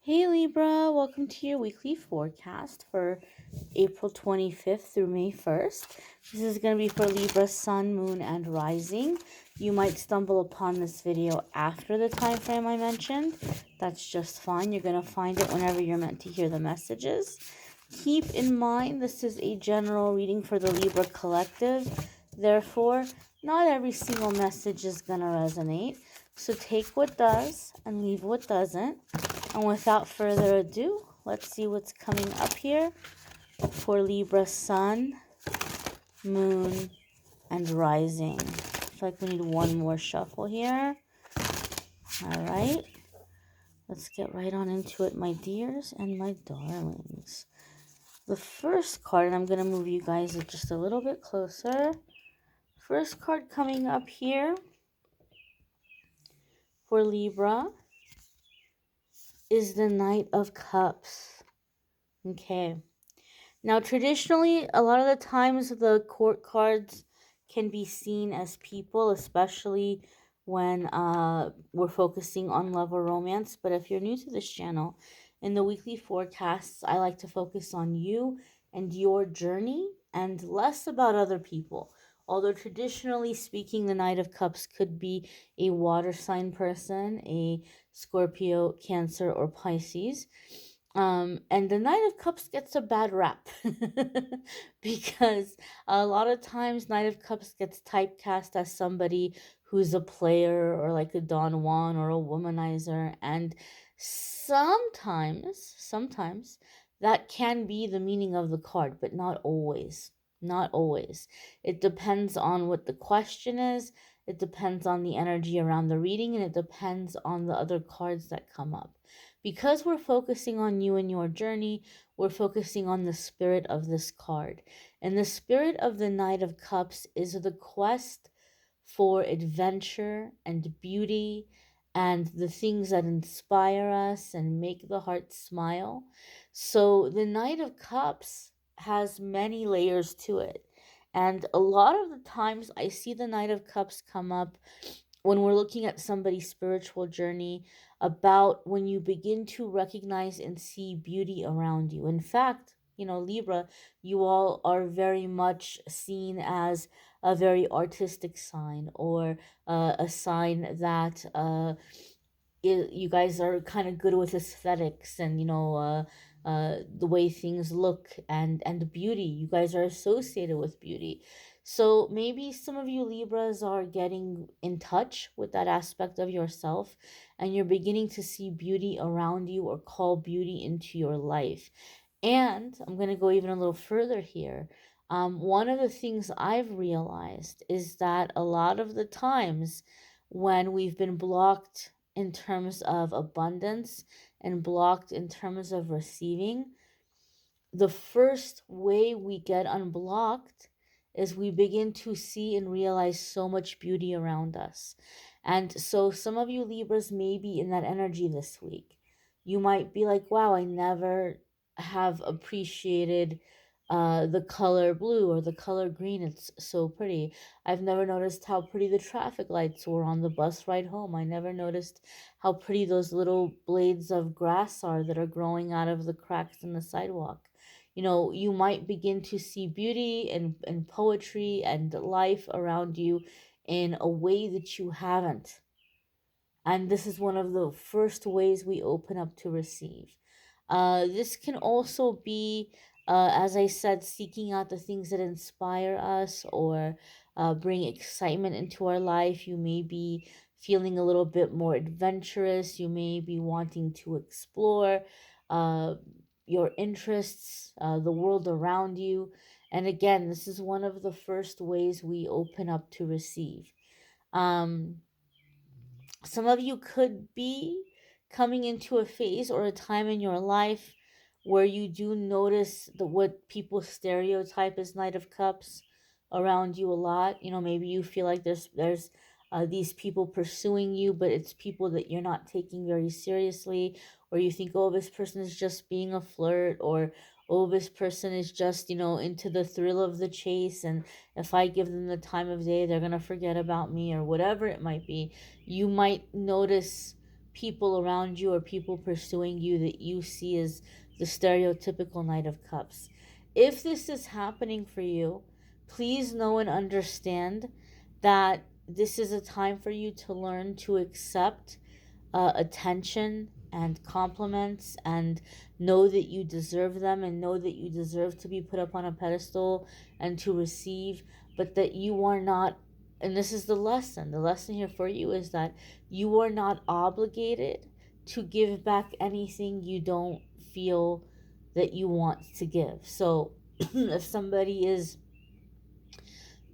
Hey Libra, welcome to your weekly forecast for April 25th through May 1st. This is going to be for Libra, Sun, Moon, and Rising. You might stumble upon this video after the time frame I mentioned. That's just fine. You're going to find it whenever you're meant to hear the messages. Keep in mind this is a general reading for the Libra collective. Therefore, not every single message is going to resonate. So take what does and leave what doesn't. And without further ado, let's see what's coming up here for Libra, Sun, Moon, and Rising. I feel like we need one more shuffle here. All right. Let's get right on into it, my dears and my darlings. The first card, and I'm going to move you guys just a little bit closer. First card coming up here for Libra is the Knight of Cups. Okay. Now, traditionally, a lot of the times the court cards can be seen as people, especially when we're focusing on love or romance. But if you're new to this channel, in the weekly forecasts, I like to focus on you and your journey and less about other people. Although traditionally speaking, the Knight of Cups could be a water sign person, a Scorpio, Cancer, or Pisces. And the Knight of Cups gets a bad rap because a lot of times Knight of Cups gets typecast as somebody who's a player or like a Don Juan or a womanizer, and sometimes that can be the meaning of the card, but not always. Not always. It depends on what the question is. It depends on the energy around the reading, and it depends on the other cards that come up. Because we're focusing on you and your journey, we're focusing on the spirit of this card. And the spirit of the Knight of Cups is the quest for adventure and beauty and the things that inspire us and make the heart smile. So the Knight of Cups has many layers to it. And a lot of the times I see the Knight of Cups come up when we're looking at somebody's spiritual journey, about when you begin to recognize and see beauty around you. In fact, Libra, you all are very much seen as a very artistic sign, or a sign that you guys are kind of good with aesthetics and the way things look and beauty. You guys are associated with beauty. So maybe some of you Libras are getting in touch with that aspect of yourself, and you're beginning to see beauty around you or call beauty into your life. And I'm going to go even a little further here. One of the things I've realized is that a lot of the times when we've been blocked in terms of abundance and blocked in terms of receiving, the first way we get unblocked is we begin to see and realize so much beauty around us. And so some of you Libras may be in that energy this week. You might be like, wow, I never have appreciated the color blue or the color green. It's so pretty. I've never noticed how pretty the traffic lights were on the bus ride home. I never noticed how pretty those little blades of grass are that are growing out of the cracks in the sidewalk. You might begin to see beauty and poetry and life around you in a way that you haven't. And this is one of the first ways we open up to receive. This can also be, as I said, seeking out the things that inspire us or bring excitement into our life. You may be feeling a little bit more adventurous. You may be wanting to explore uh, your interests, the world around you. And again, this is one of the first ways we open up to receive. Um, some of you could be coming into a phase or a time in your life where you do notice what people stereotype as Knight of Cups around you a lot. Maybe you feel like there's these people pursuing you, but it's people that you're not taking very seriously, or you think, oh, this person is just being a flirt, or oh, this person is just into the thrill of the chase, and if I give them the time of day, they're gonna forget about me, or whatever it might be. You might notice people around you or people pursuing you that you see as the stereotypical Knight of Cups. If this is happening for you, please know and understand that this is a time for you to learn to accept attention and compliments, and know that you deserve them, and know that you deserve to be put up on a pedestal and to receive, but that you are not, and this is the lesson here for you is that you are not obligated to give back anything you don't feel that you want to give. So if somebody is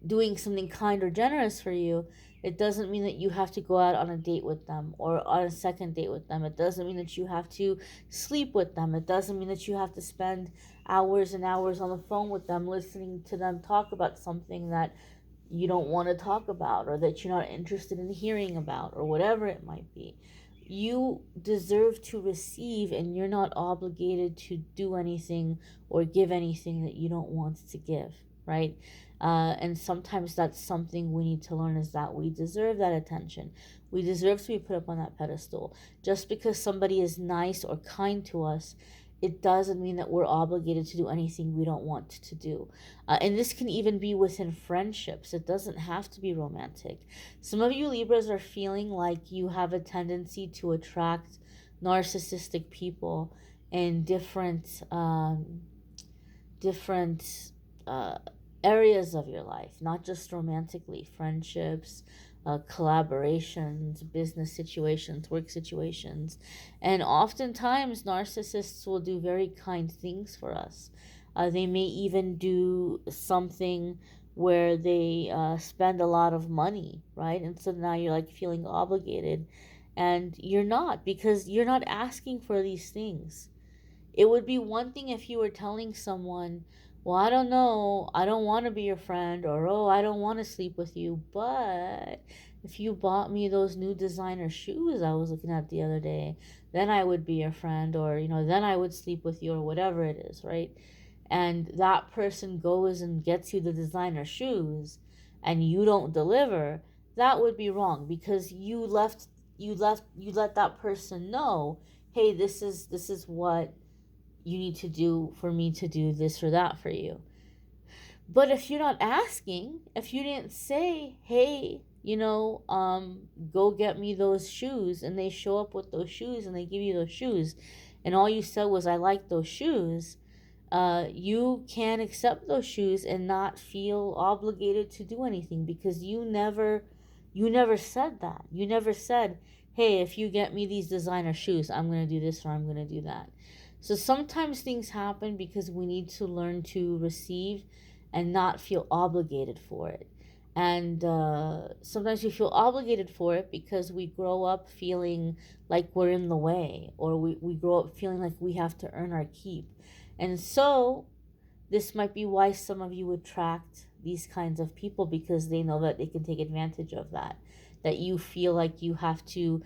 doing something kind or generous for you, it doesn't mean that you have to go out on a date with them or on a second date with them. It doesn't mean that you have to sleep with them. It doesn't mean that you have to spend hours and hours on the phone with them, listening to them talk about something that you don't want to talk about or that you're not interested in hearing about or whatever it might be. You deserve to receive, and you're not obligated to do anything or give anything that you don't want to give, right? And sometimes that's something we need to learn, is that we deserve that attention. We deserve to be put up on that pedestal. Just because somebody is nice or kind to us, it doesn't mean that we're obligated to do anything we don't want to do. And this can even be within friendships. It doesn't have to be romantic. Some of you Libras are feeling like you have a tendency to attract narcissistic people in different uh, areas of your life, not just romantically, friendships, collaborations, business situations, work situations. And oftentimes, narcissists will do very kind things for us. They may even do something where they spend a lot of money, right? And so now you're like feeling obligated, and you're not, because you're not asking for these things. It would be one thing if you were telling someone, well, I don't know, I don't want to be your friend, or oh, I don't want to sleep with you, but if you bought me those new designer shoes I was looking at the other day, then I would be your friend, or, then I would sleep with you, or whatever it is, right? And that person goes and gets you the designer shoes and you don't deliver, that would be wrong, because you let that person know, hey, this is what you need to do for me to do this or that for you. But if you're not asking, if you didn't say, hey, go get me those shoes, and they show up with those shoes and they give you those shoes, and all you said was, I like those shoes, you can accept those shoes and not feel obligated to do anything, because you never said that. You never said, hey, if you get me these designer shoes, I'm going to do this or I'm going to do that. So sometimes things happen because we need to learn to receive and not feel obligated for it. And sometimes we feel obligated for it because we grow up feeling like we're in the way, or we grow up feeling like we have to earn our keep. And so this might be why some of you attract these kinds of people, because they know that they can take advantage of that you feel like you have to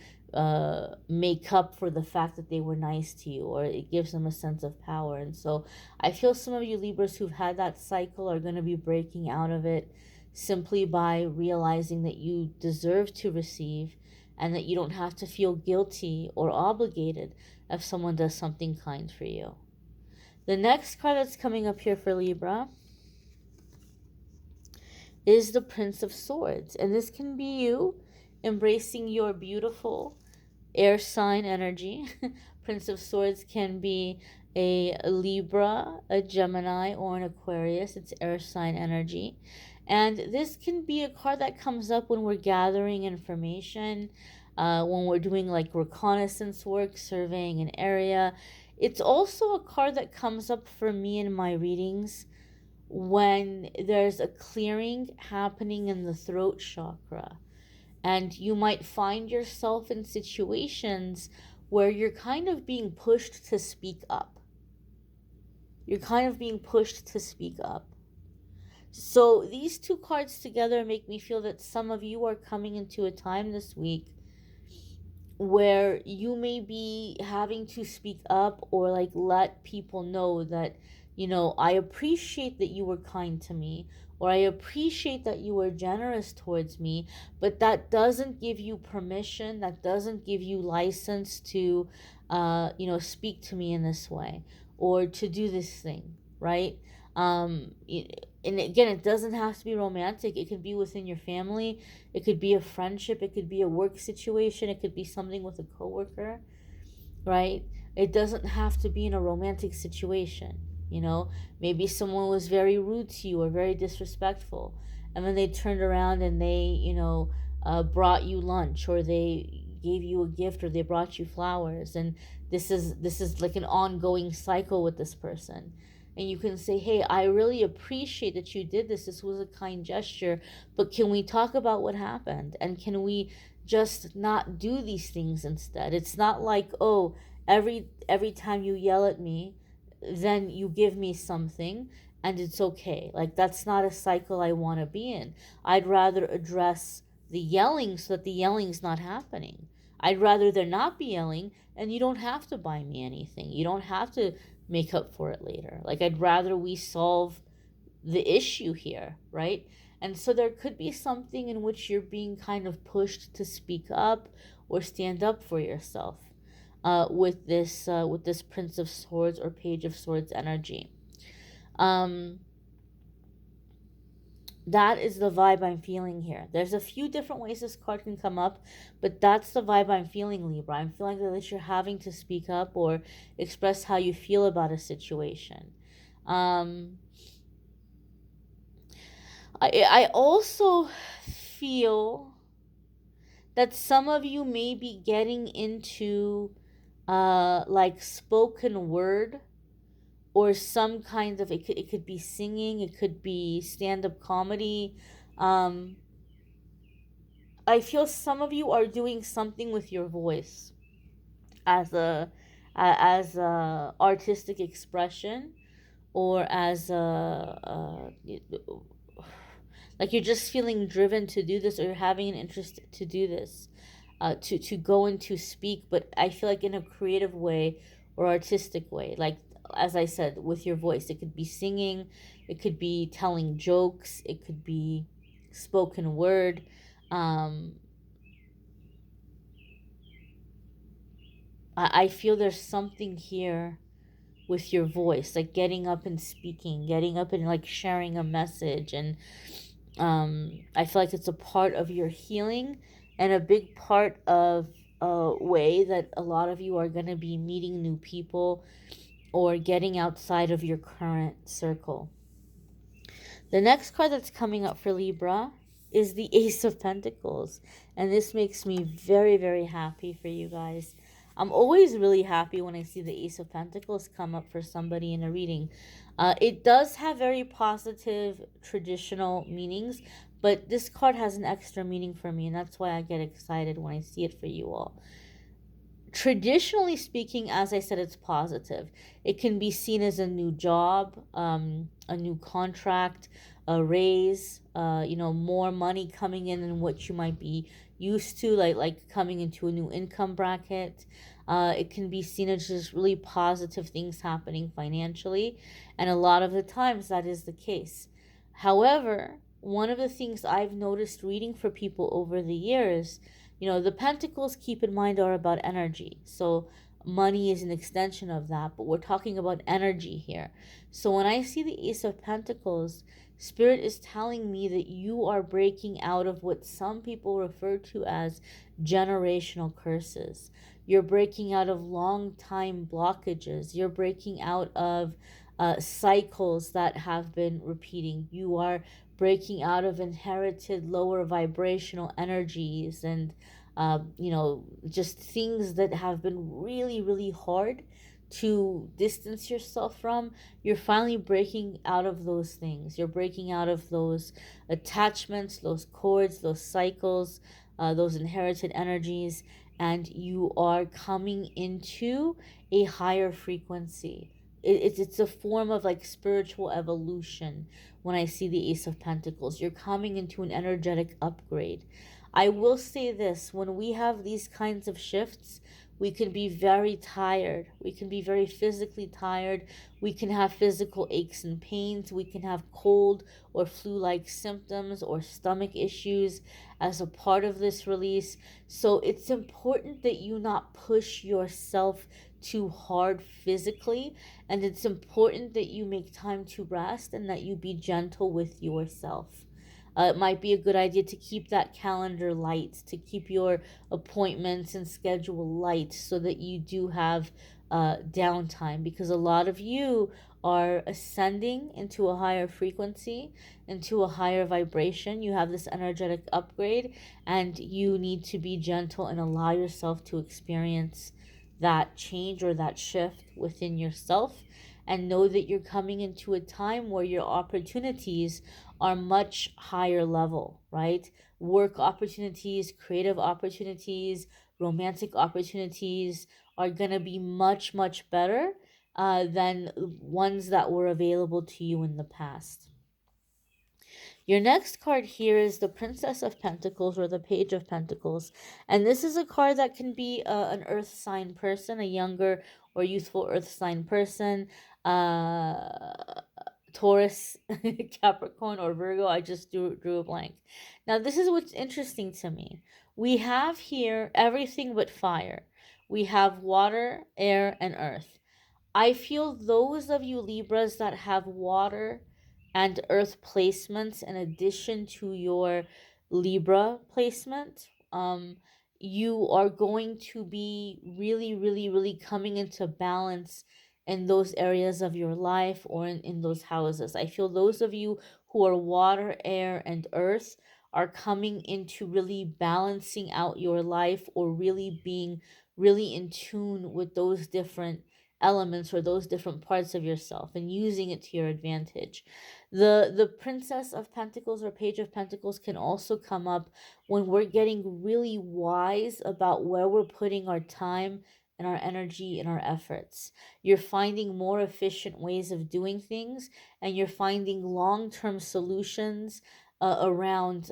make up for the fact that they were nice to you, or it gives them a sense of power. And so I feel some of you Libras who've had that cycle are going to be breaking out of it simply by realizing that you deserve to receive, and that you don't have to feel guilty or obligated if someone does something kind for you. The next card that's coming up here for Libra is the Prince of Swords. And this can be you embracing your beautiful air sign energy. Prince of Swords can be a Libra, a Gemini, or an Aquarius. It's air sign energy. And this can be a card that comes up when we're gathering information, when we're doing like reconnaissance work, surveying an area. It's also a card that comes up for me in my readings when there's a clearing happening in the throat chakra. And you might find yourself in situations where you're kind of being pushed to speak up. You're kind of being pushed to speak up. So these two cards together make me feel that some of you are coming into a time this week where you may be having to speak up, or like let people know that, I appreciate that you were kind to me, or I appreciate that you were generous towards me, but that doesn't give you permission, that doesn't give you license to, speak to me in this way or to do this thing, right? And again, it doesn't have to be romantic. It could be within your family, it could be a friendship, it could be a work situation, it could be something with a coworker, right? It doesn't have to be in a romantic situation. Maybe someone was very rude to you or very disrespectful, and then they turned around and they, brought you lunch, or they gave you a gift, or they brought you flowers, and this is like an ongoing cycle with this person. And you can say, hey, I really appreciate that you did this. This was a kind gesture, but can we talk about what happened? And can we just not do these things instead? It's not like, oh, every time you yell at me, then you give me something and it's okay. Like, that's not a cycle I want to be in. I'd rather address the yelling so that the yelling's not happening. I'd rather there not be yelling, and you don't have to buy me anything. You don't have to make up for it later. Like, I'd rather we solve the issue here, right? And so there could be something in which you're being kind of pushed to speak up or stand up for yourself, with this Prince of Swords or Page of Swords energy. Um, that is the vibe I'm feeling here. There's a few different ways this card can come up, but that's the vibe I'm feeling, Libra. I'm feeling that you're having to speak up or express how you feel about a situation. I also feel that some of you may be getting into like spoken word, or some kind of, it could be singing, it could be stand-up comedy. I feel some of you are doing something with your voice as a artistic expression, or as like you're just feeling driven to do this, or you're having an interest to do this, to go and to speak, but I feel like in a creative way or artistic way. Like, as I said, with your voice, it could be singing, it could be telling jokes, it could be spoken word. um I feel there's something here with your voice, like getting up and speaking, getting up and like sharing a message. And I feel like it's a part of your healing, and a big part of a way that a lot of you are going to be meeting new people or getting outside of your current circle. The next card that's coming up for Libra is the Ace of Pentacles, and this makes me very, very happy for you guys. I'm always really happy when I see the Ace of Pentacles come up for somebody in a reading. It does have very positive traditional meanings, but this card has an extra meaning for me, and that's why I get excited when I see it for you all. Traditionally speaking, as I said, it's positive. It can be seen as a new job, a new contract, a raise, more money coming in than what you might be used to, like coming into a new income bracket. It can be seen as just really positive things happening financially, and a lot of the times that is the case. However, one of the things I've noticed reading for people over the years, the pentacles, keep in mind, are about energy. So money is an extension of that, but we're talking about energy here. So when I see the Ace of Pentacles, Spirit is telling me that you are breaking out of what some people refer to as generational curses. You're breaking out of long time blockages. You're breaking out of cycles that have been repeating. You are breaking out of inherited lower vibrational energies, and just things that have been really, really hard to distance yourself from. You're finally breaking out of those things. You're breaking out of those attachments, those cords, those cycles, those inherited energies, and you are coming into a higher frequency. It's a form of like spiritual evolution. When I see the Ace of Pentacles, you're coming into an energetic upgrade. I will say this: when we have these kinds of shifts, We can be very tired. We can be very physically tired. We can have physical aches and pains. We can have cold or flu like symptoms or stomach issues as a part of this release. So it's important that you not push yourself too hard physically, and it's important that you make time to rest and that you be gentle with yourself. It might be a good idea to keep that calendar light, to keep your appointments and schedule light so that you do have downtime, because a lot of you are ascending into a higher frequency, into a higher vibration. You have this energetic upgrade, and you need to be gentle and allow yourself to experience that change or that shift within yourself, and know that you're coming into a time where your opportunities are much higher level, right? Work opportunities, creative opportunities, romantic opportunities are going to be much, much better than ones that were available to you in the past. Your next card here is the Princess of Pentacles or the Page of Pentacles. And this is a card that can be an earth sign person, a younger or youthful earth sign person, Taurus, Capricorn, or Virgo. I just drew a blank. Now, this is what's interesting to me. We have here everything but fire. We have water, air, and earth. I feel those of you Libras that have water and earth placements in addition to your Libra placement, you are going to be really, really, really coming into balance in those areas of your life or in those houses. I feel those of you who are water, air, and earth are coming into really balancing out your life, or really being really in tune with those different elements or those different parts of yourself and using it to your advantage. The Princess of Pentacles or Page of Pentacles can also come up when we're getting really wise about where we're putting our time and our energy and our efforts. You're finding more efficient ways of doing things, and you're finding long-term solutions around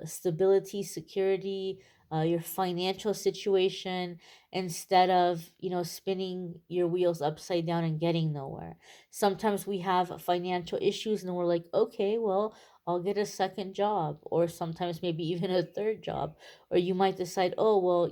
stability, security, your financial situation, instead of, spinning your wheels upside down and getting nowhere. Sometimes we have financial issues and we're like, okay, well, I'll get a second job, or sometimes maybe even a third job. Or you might decide, oh, well,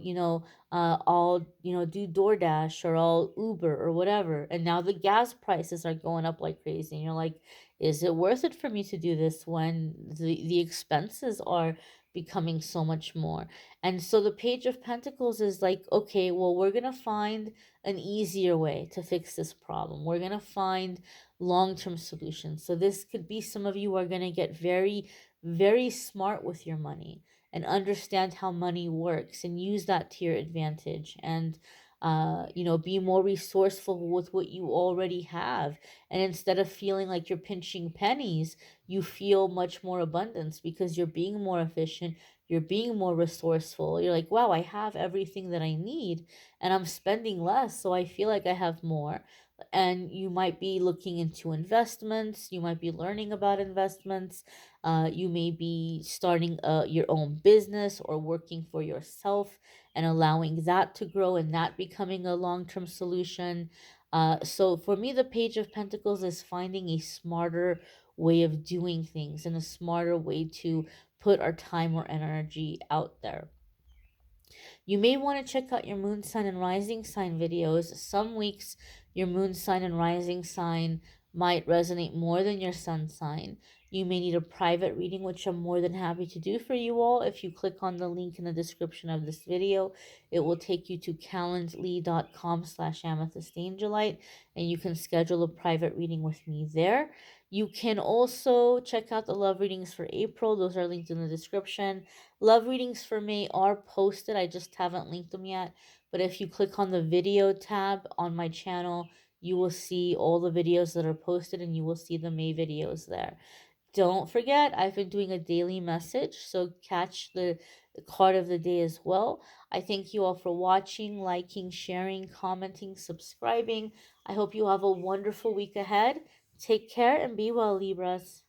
I'll, do DoorDash or I'll Uber or whatever. And now the gas prices are going up like crazy. And you're like, is it worth it for me to do this when the expenses are becoming so much more? And so the Page of Pentacles is like, okay, well, we're going to find an easier way to fix this problem. We're going to find long-term solutions. So this could be, some of you are going to get very, very smart with your money and understand how money works and use that to your advantage, and be more resourceful with what you already have. And instead of feeling like you're pinching pennies, you feel much more abundance because you're being more efficient, you're being more resourceful. You're like, wow, I have everything that I need and I'm spending less, so I feel like I have more. And you might be looking into investments, you might be learning about investments, you may be starting your own business or working for yourself and allowing that to grow and that becoming a long-term solution. So for me, the Page of Pentacles is finding a smarter way of doing things and a smarter way to put our time or energy out there. You may want to check out your moon sign and rising sign videos. Some weeks your moon sign and rising sign might resonate more than your sun sign. You may need a private reading, which I'm more than happy to do for you all. If you click on the link in the description of this video, it will take you to calendly.com/amethystangelite, and you can schedule a private reading with me there. You can also check out the love readings for April. Those are linked in the description. Love readings for May are posted. I just haven't linked them yet. But if you click on the video tab on my channel, you will see all the videos that are posted, and you will see the May videos there. Don't forget, I've been doing a daily message, so catch the card of the day as well. I thank you all for watching, liking, sharing, commenting, subscribing. I hope you have a wonderful week ahead. Take care and be well, Libras.